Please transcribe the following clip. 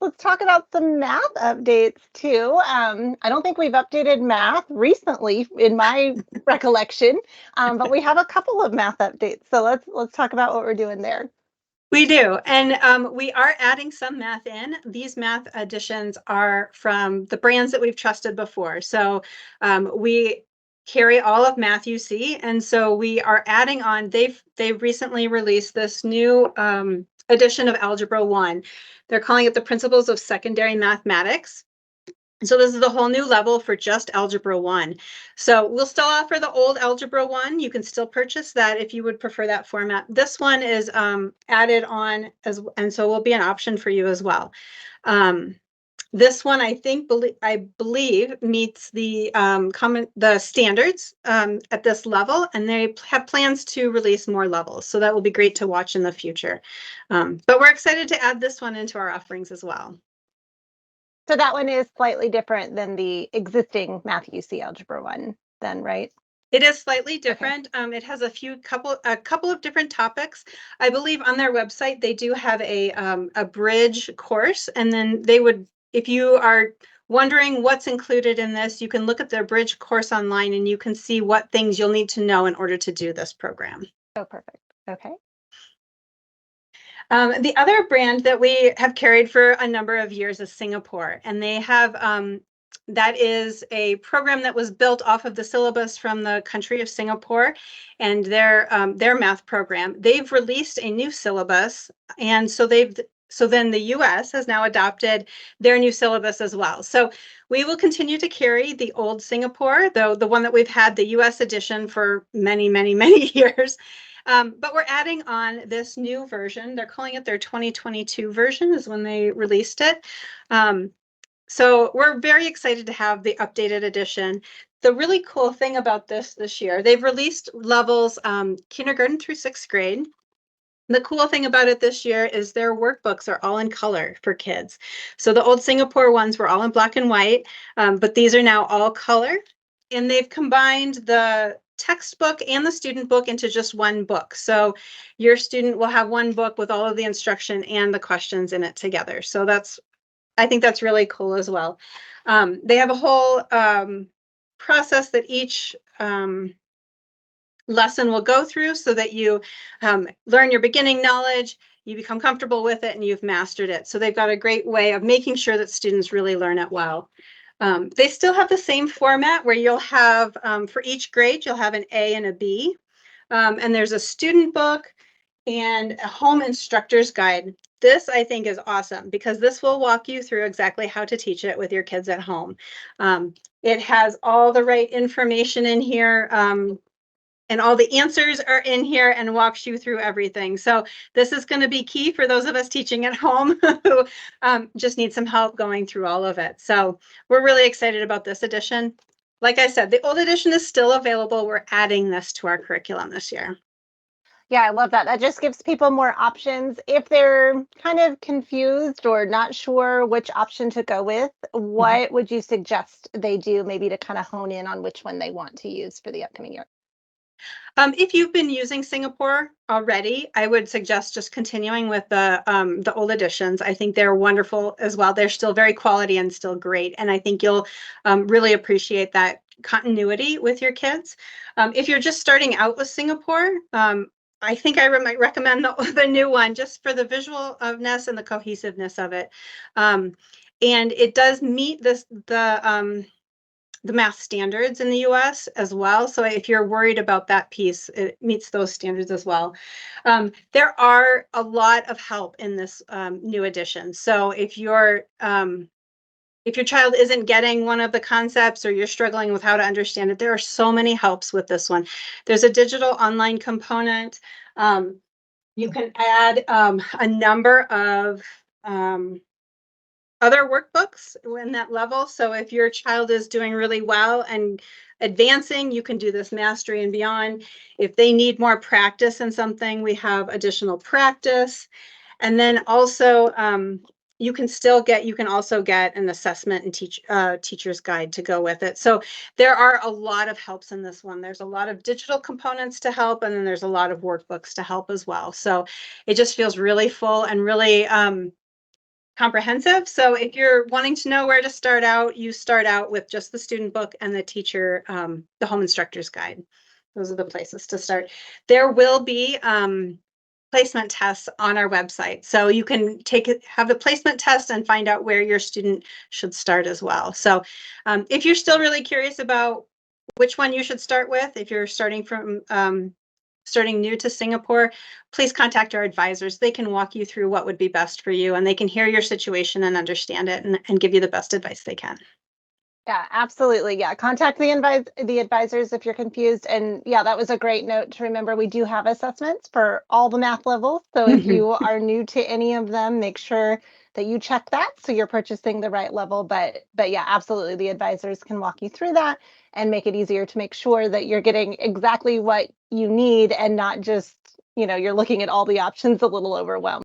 let's talk about some math updates too. I don't think we've updated math recently in my recollection, but we have a couple of math updates. So let's talk about what we're doing there. We do, and we are adding some math in. These math additions are from the brands that we've trusted before. So we carry all of Math UC, and so we are adding on. They've recently released this new edition of Algebra 1. They're calling it the Principles of Secondary Mathematics. So this is a whole new level for just Algebra 1. So we'll still offer the old Algebra 1. You can still purchase that if you would prefer that format. This one is added on, and so will be an option for you as well. This one, I believe, meets the standards at this level, and they have plans to release more levels. So that will be great to watch in the future. But we're excited to add this one into our offerings as well. So that one is slightly different than the existing Math UC Algebra 1 then, right? It is slightly different. Okay. It has a couple of different topics. I believe on their website they do have a bridge course, and then they would, if you are wondering what's included in this, you can look at their bridge course online and you can see what things you'll need to know in order to do this program. Oh, perfect. Okay. The other brand that we have carried for a number of years is Singapore, and they have that is a program that was built off of the syllabus from the country of Singapore and their math program. They've released a new syllabus, and so then the US has now adopted their new syllabus as well. So we will continue to carry the old Singapore, though the one that we've had, the US edition, for many, many, many years. But we're adding on this new version. They're calling it their 2022 version is when they released it. So we're very excited to have the updated edition. The really cool thing about this year, they've released levels kindergarten through 6th grade. The cool thing about it this year is their workbooks are all in color for kids. So the old Singapore ones were all in black and white, but these are now all color. And they've combined the textbook and the student book into just one book. So your student will have one book with all of the instruction and the questions in it together. So I think that's really cool as well. They have a whole process that each lesson will go through so that you learn your beginning knowledge, you become comfortable with it, and you've mastered it. So they've got a great way of making sure that students really learn it well. They still have the same format where you'll have, for each grade, you'll have an A and a B. And there's a student book and a home instructor's guide. This, I think, is awesome because this will walk you through exactly how to teach it with your kids at home. It has all the right information in here. And all the answers are in here and walks you through everything. So this is going to be key for those of us teaching at home who just need some help going through all of it. So we're really excited about this edition. Like I said, the old edition is still available. We're adding this to our curriculum this year. Yeah, I love that. That just gives people more options. If they're kind of confused or not sure which option to go with, what would you suggest they do maybe to kind of hone in on which one they want to use for the upcoming year? If you've been using Singapore already, I would suggest just continuing with the old editions. I think they're wonderful as well. They're still very quality and still great. And I think you'll really appreciate that continuity with your kids. If you're just starting out with Singapore, I think I might recommend the new one just for the visualness and the cohesiveness of it. And it does meet the math standards in the US as well. So if you're worried about that piece, it meets those standards as well. There are a lot of help in this new edition. So if your child isn't getting one of the concepts or you're struggling with how to understand it, there are so many helps with this one. There's a digital online component. You can add a number of other workbooks in that level. So if your child is doing really well and advancing, you can do this mastery and beyond. If they need more practice in something, we have additional practice. And then also you can also get an assessment and teacher's guide to go with it. So there are a lot of helps in this one. There's a lot of digital components to help, and then there's a lot of workbooks to help as well. So it just feels really full and really comprehensive. So if you're wanting to know where to start out, you start out with just the student book and the teacher, the home instructor's guide. Those are the places to start. There will be placement tests on our website. So you can have a placement test and find out where your student should start as well. So if you're still really curious about which one you should start with, if you're starting new to Singapore, please contact our advisors. They can walk you through what would be best for you, and they can hear your situation and understand it and give you the best advice they can. Yeah, absolutely. Yeah, contact the advisors if you're confused. And yeah, that was a great note to remember. We do have assessments for all the math levels. So if you are new to any of them, make sure that you check that so you're purchasing the right level. But yeah, absolutely, the advisors can walk you through that and make it easier to make sure that you're getting exactly what you need and not just, you're looking at all the options a little overwhelmed.